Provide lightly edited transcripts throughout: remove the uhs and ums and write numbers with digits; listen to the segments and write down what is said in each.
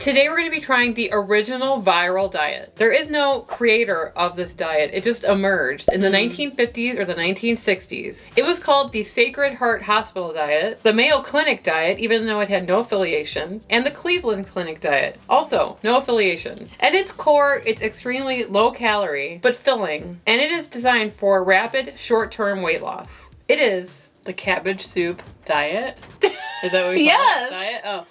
Today we're going to be trying the original viral diet. There is no creator of this diet. It just emerged in the 1950s or the 1960s. It was called the Sacred Heart Hospital diet, the Mayo Clinic diet, even though it had no affiliation, and the Cleveland Clinic diet, also no affiliation. At its core, it's extremely low calorie, but filling, and it is designed for rapid, short-term weight loss. It is the cabbage soup diet. Is that what we call it? Diet? Oh.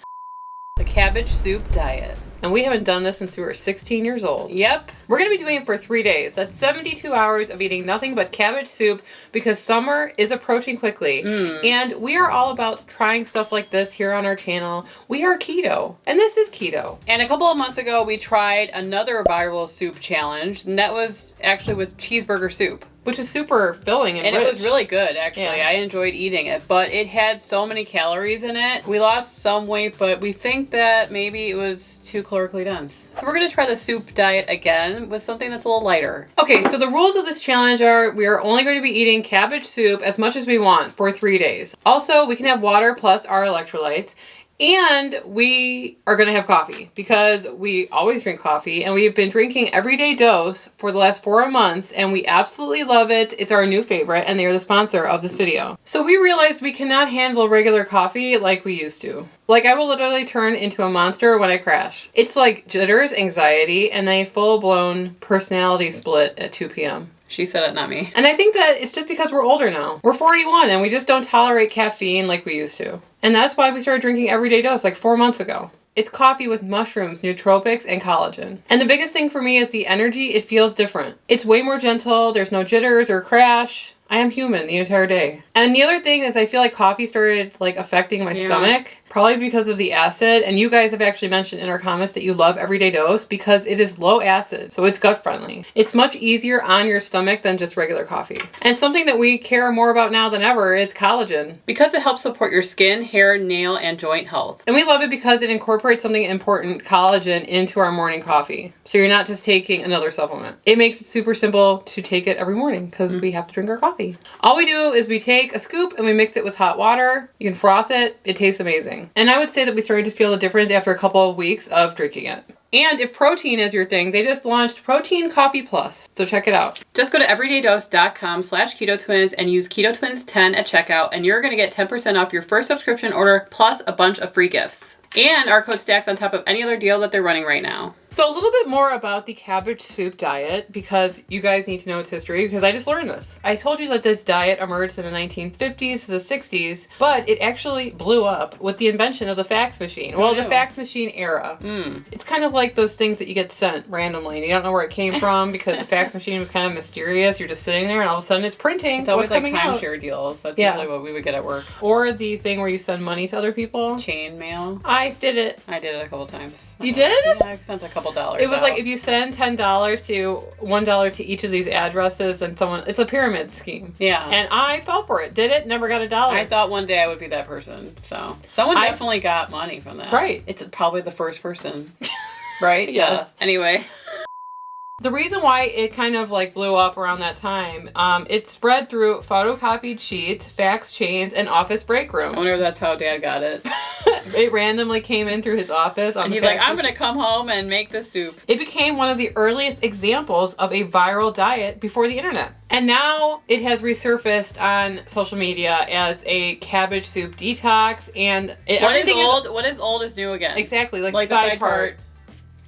The cabbage soup diet. And we haven't done this since we were 16 years old. Yep. We're going to be doing it for 3 days. That's 72 hours of eating nothing but cabbage soup because summer is approaching quickly. And we are all about trying stuff like this here on our channel. We are keto. And this is keto. And a couple of months ago, we tried another viral soup challenge. And that was actually with cheeseburger soup. Which is super filling and rich. It was really good, actually. Yeah. I enjoyed eating it, but it had so many calories in it. We lost some weight, but we think that maybe it was too calorically dense. So we're going to try the soup diet again with something that's a little lighter. Okay, so the rules of this challenge are we are only going to be eating cabbage soup as much as we want for 3 days. Also, we can have water plus our electrolytes. And we are going to have coffee because we always drink coffee and we've been drinking Everyday Dose for the last 4 months and we absolutely love it. It's our new favorite and they are the sponsor of this video. So we realized we cannot handle regular coffee like we used to. Like I will literally turn into a monster when I crash. It's like jitters, anxiety, and a full-blown personality split at 2 p.m. She said it, not me. And I think that it's just because we're older now. We're 41 and we just don't tolerate caffeine like we used to. And that's why we started drinking Everyday Dose like 4 months ago. It's coffee with mushrooms, nootropics, and collagen. And the biggest thing for me is the energy. It feels different. It's way more gentle. There's no jitters or crash. I am human the entire day. And the other thing is I feel like coffee started like affecting my stomach, probably because of the acid. And you guys have actually mentioned in our comments that you love Everyday Dose because it is low acid, so it's gut friendly. It's much easier on your stomach than just regular coffee. And something that we care more about now than ever is collagen because it helps support your skin, hair, nail, and joint health. And we love it because it incorporates something important, collagen, into our morning coffee. So you're not just taking another supplement. It makes it super simple to take it every morning because we have to drink our coffee. All we do is we take a scoop and we mix it with hot water. You can froth it. It tastes amazing. And I would say that we started to feel the difference after a couple of weeks of drinking it. And if protein is your thing, they just launched Protein Coffee Plus. So check it out. Just go to everydaydose.com/ketotwins and use KetoTwins10 at checkout and you're going to get 10% off your first subscription order plus a bunch of free gifts. And our code stacks on top of any other deal that they're running right now. So a little bit more about the cabbage soup diet because you guys need to know its history because I just learned this. I told you that this diet emerged in the 1950s to the 60s, but it actually blew up with the invention of the fax machine. Well, the fax machine era. It's kind of like those things that you get sent randomly and you don't know where it came from because the fax machine was kind of mysterious. You're just sitting there and all of a sudden it's printing. It's always like timeshare deals. That's usually what we would get at work. Or the thing where you send money to other people. Chain mail. I did it. I did it a couple times. You did? Yeah, I sent a couple dollars. It was like if you send $10 to $1 to each of these addresses and someone, it's a pyramid scheme. Yeah. And I fell for it. Did it? Never got $1. I thought one day I would be that person. So someone definitely got money from that. Right. It's probably the first person. Right? Yes. Anyway. The reason why it kind of like blew up around that time, it spread through photocopied sheets, fax chains, and office break rooms. I wonder if that's how Dad got it. It randomly came in through his office. And he's like, I'm going to come home and make the soup. It became one of the earliest examples of a viral diet before the internet. And now it has resurfaced on social media as a cabbage soup detox. And what is old is new again. Exactly. Like the side part.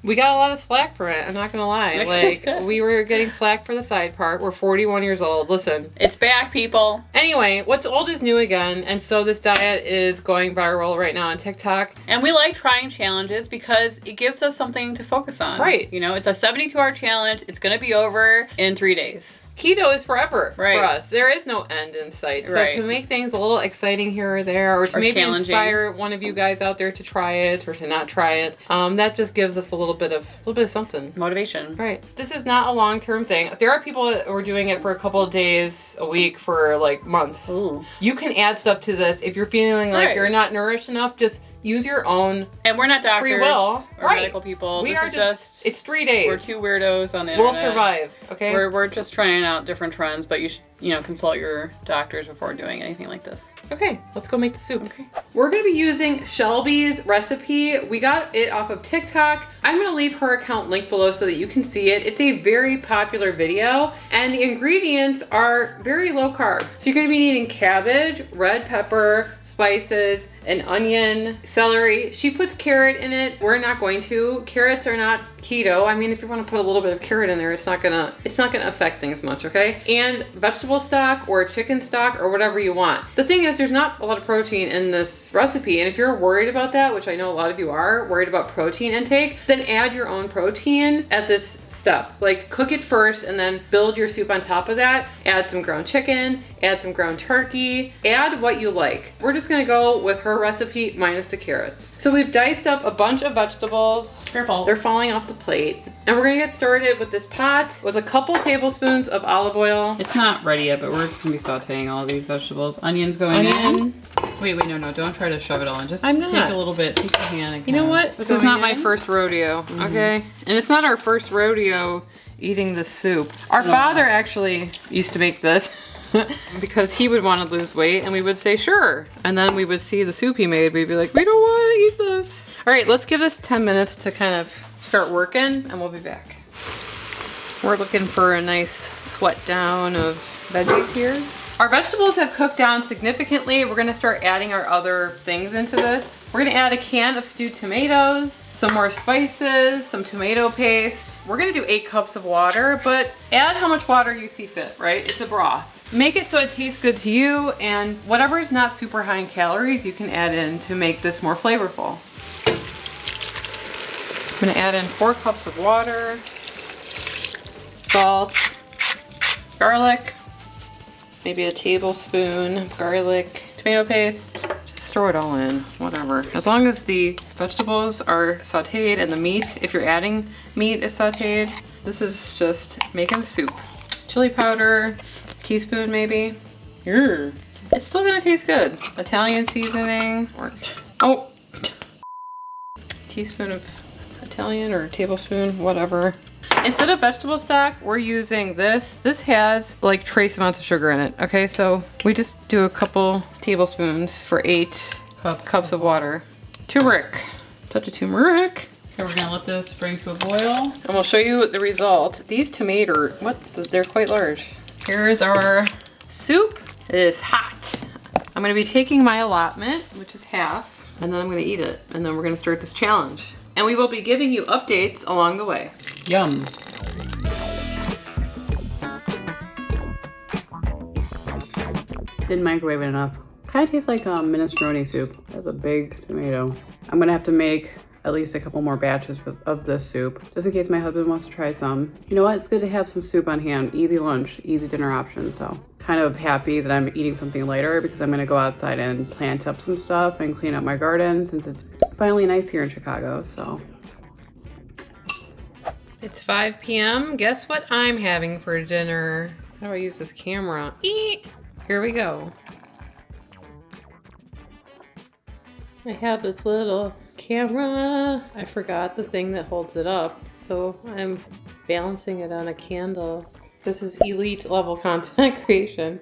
We got a lot of slack for it, I'm not gonna lie. Like, we were getting slack for the side part. We're 41 years old. Listen. It's back, people. Anyway, what's old is new again, and so this diet is going viral right now on TikTok. And we like trying challenges because it gives us something to focus on. Right. You know, it's a 72-hour challenge. It's gonna be over in 3 days. Keto is forever for us. There is no end in sight. So to make things a little exciting here or there, or to maybe inspire one of you guys out there to try it or to not try it, that just gives us a little bit of something. Motivation. Right. This is not a long-term thing. There are people that are doing it for a couple of days a week for like months. Ooh. You can add stuff to this if you're feeling like you're not nourished enough. Just use your own. And we're not doctors free will or medical people. We are just it's 3 days. We're two weirdos on the internet. We'll survive. Okay. We're just trying out different trends, but you should consult your doctors before doing anything like this. Okay, let's go make the soup. Okay. We're gonna be using Shelby's recipe. We got it off of TikTok. I'm gonna leave her account linked below so that you can see it. It's a very popular video and the ingredients are very low carb. So you're gonna be needing cabbage, red pepper, spices, an onion, celery. She puts carrot in it. We're not going to. Carrots are not keto. I mean, if you want to put a little bit of carrot in there, it's not gonna affect things much, okay? And vegetable stock or chicken stock or whatever you want. The thing is, there's not a lot of protein in this recipe, and if you're worried about that, which I know a lot of you are, worried about protein intake, then add your own protein at this step. Like cook it first and then build your soup on top of that. Add some ground chicken, add some ground turkey, add what you like. We're just gonna go with her recipe minus the carrots. So we've diced up a bunch of vegetables. Careful. They're falling off the plate. And we're gonna get started with this pot with a couple tablespoons of olive oil. It's not ready yet, but we're just gonna be sauteing all of these vegetables. Onions going in. Wait, no, don't try to shove it all in. Just take a little bit, take your hand and you know what? This is not my first rodeo, okay? And it's not our first rodeo eating this soup. Our father actually used to make this because he would want to lose weight and we would say, sure. And then we would see the soup he made. We'd be like, we don't want to eat this. All right, let's give this 10 minutes to kind of start working and we'll be back. We're looking for a nice sweat down of veggies here. Our vegetables have cooked down significantly. We're gonna start adding our other things into this. We're gonna add a can of stewed tomatoes, some more spices, some tomato paste. We're gonna do 8 cups of water, but add how much water you see fit, right? It's a broth. Make it so it tastes good to you, and whatever is not super high in calories, you can add in to make this more flavorful. I'm gonna add in 4 cups of water, salt, garlic, maybe a tablespoon of garlic, tomato paste. Just throw it all in, whatever. As long as the vegetables are sauteed and the meat, if you're adding meat, is sauteed. This is just making the soup. Chili powder, teaspoon maybe. It's still gonna taste good. Italian seasoning, or, teaspoon of Italian or tablespoon, whatever. Instead of vegetable stock, we're using this. This has like trace amounts of sugar in it. Okay, so we just do a couple tablespoons for 8 cups of water. Turmeric, touch of turmeric. So we're gonna let this bring to a boil. And we'll show you the result. These tomatoes, they're quite large. Here's our soup. It is hot. I'm gonna be taking my allotment, which is half, and then I'm gonna eat it. And then we're gonna start this challenge. And we will be giving you updates along the way. Yum. Didn't microwave it enough. Kind of tastes like minestrone soup. That's a big tomato. I'm gonna have to make at least a couple more batches of this soup, just in case my husband wants to try some. You know what? It's good to have some soup on hand. Easy lunch, easy dinner option. So kind of happy that I'm eating something lighter because I'm gonna go outside and plant up some stuff and clean up my garden since it's finally nice here in Chicago, so. It's 5 p.m. Guess what I'm having for dinner? How do I use this camera? Eek! Here we go. I have this little camera. I forgot the thing that holds it up, so I'm balancing it on a candle. This is elite level content creation.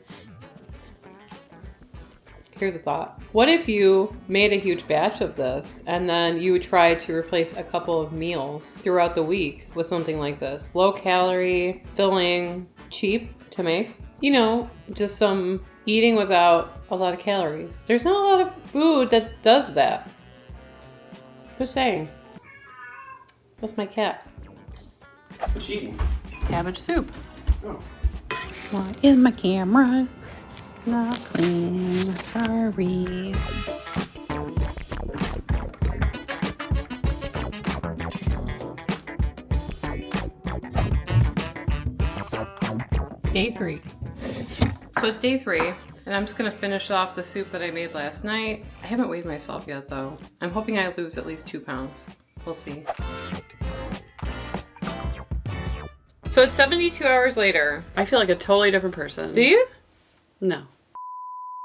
Here's a thought. What if you made a huge batch of this and then you would try to replace a couple of meals throughout the week with something like this? Low calorie, filling, cheap to make. You know, just some eating without a lot of calories. There's not a lot of food that does that. Just saying. That's my cat. What's she eating? Cabbage soup. Oh. Why is my camera not clean? Sorry. Day 3. So it's day 3, and I'm just gonna finish off the soup that I made last night. I haven't weighed myself yet though. I'm hoping I lose at least 2 pounds. We'll see. So it's 72 hours later. I feel like a totally different person. Do you? No.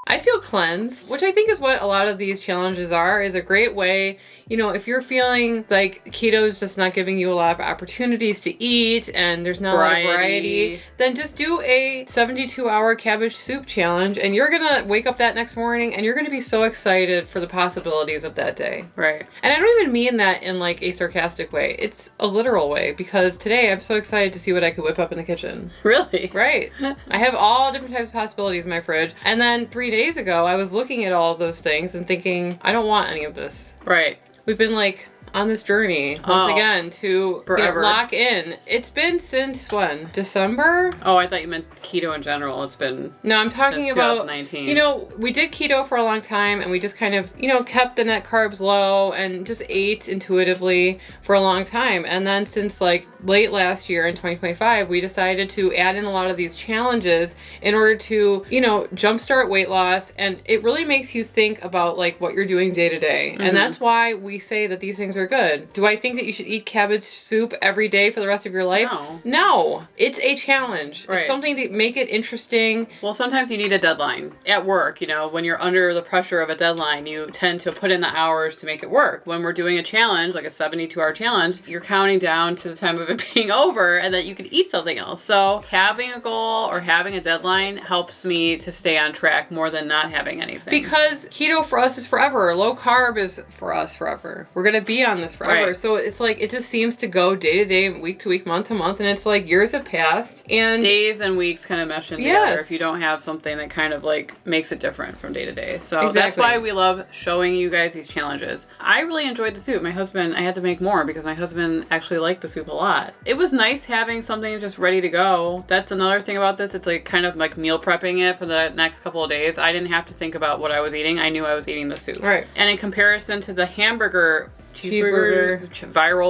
I feel cleansed, which I think is what a lot of these challenges are, is a great way. You know, if you're feeling like keto is just not giving you a lot of opportunities to eat and there's not a lot of variety, then just do a 72-hour cabbage soup challenge and you're going to wake up that next morning and you're going to be so excited for the possibilities of that day. Right. And I don't even mean that in like a sarcastic way. It's a literal way, because today I'm so excited to see what I could whip up in the kitchen. Really? Right. I have all different types of possibilities in my fridge. And then 3 days ago, I was looking at all of those things and thinking, I don't want any of this. Right. We've been like on this journey once again to lock in. It's been since when? December? Oh, I thought you meant keto in general. It's been No, I'm talking since about 2019. You know, we did keto for a long time and we just kind of, you know, kept the net carbs low and just ate intuitively for a long time. And then since like late last year in 2025, we decided to add in a lot of these challenges in order to, you know, jumpstart weight loss. And it really makes you think about like what you're doing day to day. And that's why we say that these things are good. Do I think that you should eat cabbage soup every day for the rest of your life? No. It's a challenge. Right. It's something to make it interesting. Well, sometimes you need a deadline at work. You know, when you're under the pressure of a deadline, you tend to put in the hours to make it work. When we're doing a challenge, like a 72-hour challenge, you're counting down to the time of it being over and that you could eat something else. So having a goal or having a deadline helps me to stay on track more than not having anything. Because keto for us is forever. Low carb is for us forever. We're going to be on this forever. Right. So it's like, it just seems to go day to day, week to week, month to month. And it's like years have passed and days and weeks kind of mesh in together if you don't have something that kind of like makes it different from day to day. So that's why we love showing you guys these challenges. I really enjoyed the soup. My husband, I had to make more because my husband actually liked the soup a lot. It was nice having something just ready to go. That's another thing about this. It's like kind of like meal prepping it for the next couple of days. I didn't have to think about what I was eating. I knew I was eating the soup. Right. And in comparison to the viral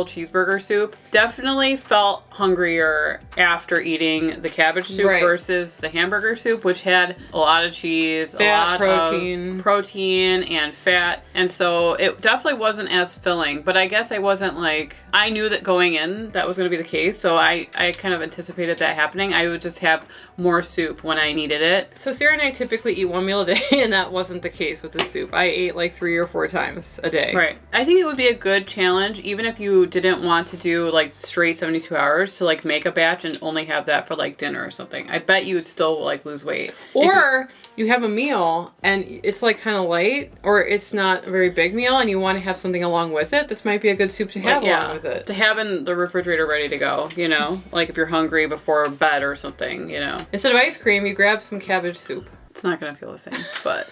cheeseburger soup, definitely felt hungrier after eating the cabbage soup versus the hamburger soup, which had a lot of cheese, a lot of protein and fat. And so it definitely wasn't as filling, but I guess I wasn't like, I knew that going in that was going to be the case. So I kind of anticipated that happening. I would just have more soup when I needed it. So Sarah and I typically eat one meal a day, and that wasn't the case with the soup. I ate like 3 or 4 times a day. Right. I think it would be a good challenge, even if you didn't want to do like straight 72 hours, to like make a batch and only have that for like dinner or something. I bet you would still like lose weight. Or you have a meal and it's like kind of light, or it's not a very big meal and you want to have something along with it. This might be a good soup to have along with it. To have in the refrigerator ready to go, you know, like if you're hungry before bed or something, you know. Instead of ice cream, you grab some cabbage soup. It's not going to feel the same, but...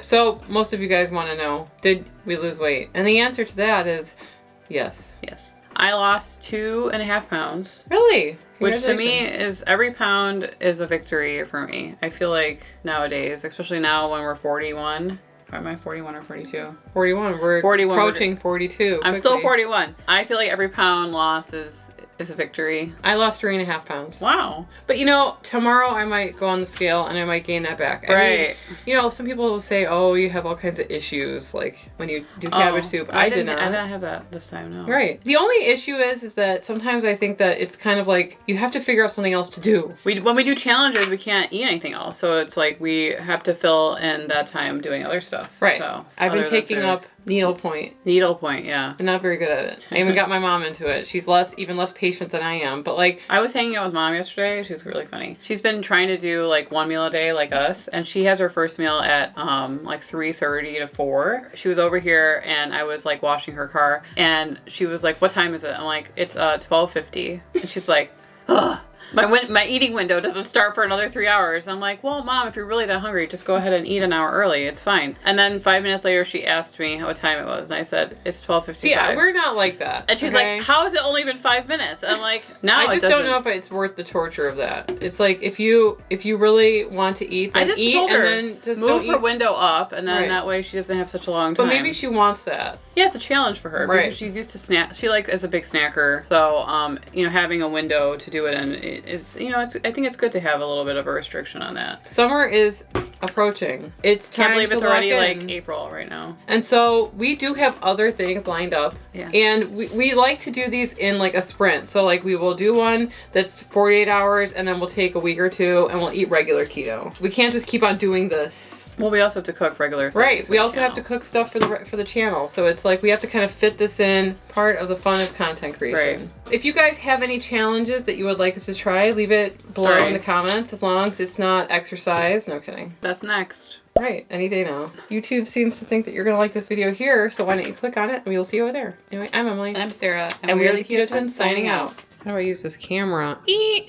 So most of you guys want to know, did we lose weight? And the answer to that is yes. Yes. I lost 2.5 pounds. Really? Which to me is, every pound is a victory for me. I feel like nowadays, especially now when we're 41. Am I 41 or 42? 41. We're 41, approaching 42. I'm still 41. I feel like every pound loss is a victory. I lost 3.5 pounds. Wow. But you know, tomorrow I might go on the scale and I might gain that back. I mean, you know, some people will say, oh, you have all kinds of issues, like when you do cabbage soup. I did not. I didn't have that this time, no. Right. The only issue is that sometimes I think that it's kind of like you have to figure out something else to do. When we do challenges, we can't eat anything else. So it's like we have to fill in that time doing other stuff. Right. So I've been taking up needlepoint. Needlepoint, yeah. I'm not very good at it. I even got my mom into it. She's even less patient than I am. But like, I was hanging out with Mom yesterday. She's really funny. She's been trying to do like one meal a day like us, and she has her first meal at like 3:30 to 4. She was over here and I was like washing her car, and she was like, "What time is it?" I'm like, "It's 12:50." And she's like, "Ugh. My eating window doesn't start for another 3 hours." I'm like, "Well, Mom, if you're really that hungry, just go ahead and eat an hour early. It's fine." And then 5 minutes later, she asked me what time it was, and I said, "It's 12:55." See, we're not like that. And she's like, "How has it only been 5 minutes?" I'm like, "No, I just don't know if it's worth the torture of that. It's like if you really want to eat, then eat, and then just move her window up, and then that way she doesn't have such a long time. But maybe she wants that. Yeah, it's a challenge for her. Right. Because she's used to snack. She is a big snacker. So, you know, having a window to do it in is, you know, I think it's good to have a little bit of a restriction on that. Summer is approaching. It's time Can't believe to it's lock already in. April right now. And so we do have other things lined up. Yeah. And we like to do these in a sprint. So we will do one that's 48 hours and then we'll take a week or two and we'll eat regular keto. We can't just keep on doing this. Well, we also have to cook regular stuff. Right. We also have to cook stuff for the channel. So it's we have to kind of fit this in, part of the fun of content creation. Right. If you guys have any challenges that you would like us to try, leave it below in the comments, as long as it's not exercise. No kidding. That's next. Right. Any day now. YouTube seems to think that you're going to like this video here, so why don't you click on it and we will see you over there. Anyway, I'm Emily. And I'm Sarah. And we are the Keto Twins signing out. How do I use this camera? Eee!